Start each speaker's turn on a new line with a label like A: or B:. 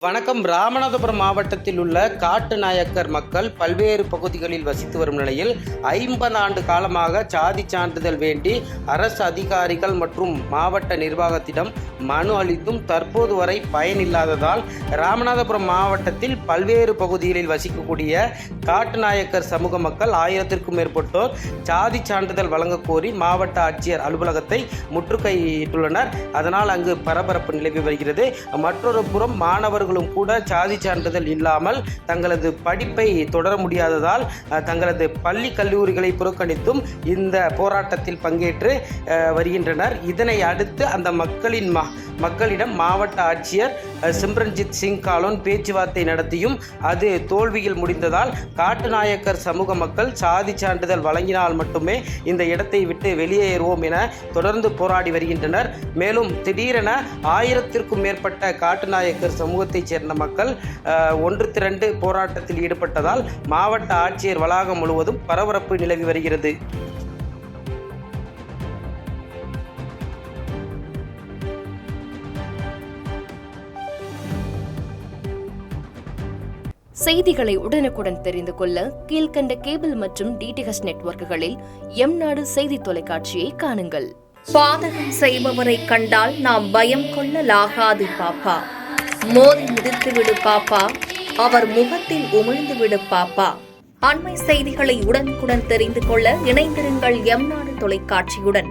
A: வணக்கம். ராமநாதபுரம் மாவட்டத்தில் உள்ள காட்டுநாயக்கர் மக்கள் பல்வேறு பகுதிகளில் வசித்து வரும் நிலையில் 50 ஆண்டு காலமாக சாதி சான்றிதழ் வேண்டி அரசு அதிகாரிகள் மற்றும் மாவட்ட நிர்வாகத்திடம் மனு அளித்தும் தற்போது வரை பயனில்லாததால் ராமநாதபுரம் மாவட்டத்தில் பல்வேறு பகுதிகளில் வசிக்கக்கூடிய காட்டுநாயக்கர் சமூக மக்கள் 1000க்கும் மேற்பட்டோர் சாதி சான்றிதழ் வழங்க கோரி மாவட்ட ஆட்சியர் அலுவலகத்தை முற்றுகையிட்டுள்ளனர். அதனால் அங்கு பரபரப்பு நிலவி வருகிறது. மற்றொரு புறம் மாணவர்கள் கூட சாதி சான்றிதழ் இல்லாமல் தங்களது படிப்பை தொடர முடியாததால் தங்களது பள்ளி கல்லூரிகளை புறக்கணித்தும் இந்த போராட்டத்தில் பங்கேற்று வருகின்றனர். இதனை அடுத்து அந்த மக்களிடம் மாவட்ட ஆட்சியர் சிம்ரன்ஜித் சிங் காலோன் பேச்சுவார்த்தை நடத்தியும் அது தோல்வியில் முடிந்ததால் காட்டுநாயக்கர் சமூக மக்கள் சாதி சான்றிதழ் வழங்கினால் மட்டுமே இந்த இடத்தை விட்டு வெளியேறுவோம் என தொடர்ந்து போராடி வருகின்றனர். மேலும் திடீரென 1000க்கும் மேற்பட்ட காட்டுநாயக்கர் சமூகத்தை சேர்ந்த மக்கள் ஒன்று திரண்டு போராட்டத்தில் ஈடுபட்டதால் மாவட்ட ஆட்சியர் வளாகம் முழுவதும் பரபரப்பு நிலவி வருகிறது.
B: செய்திகளை உடனுக்குடன் தெரிந்து கொள்ள கீழ்கண்ட கேபிள் மற்றும் டிடிஹெச் நெட்வொர்க்குகளில் எம்நாடு செய்தி தொலைக்காட்சியை காணுங்கள்.
C: பாதகம் செய்பவரை கண்டால் நாம் பயம் கொள்ளலாகாது பாப்பா. மோதி மிதித்து விடு பாப்பா, அவர் முகத்தில் உமிழ்ந்து விடு பாப்பா. அண்மை செய்திகளை உடனுக்குடன் தெரிந்து கொள்ள இணைந்திருங்கள் எம்நாடு தொலைக்காட்சியுடன்.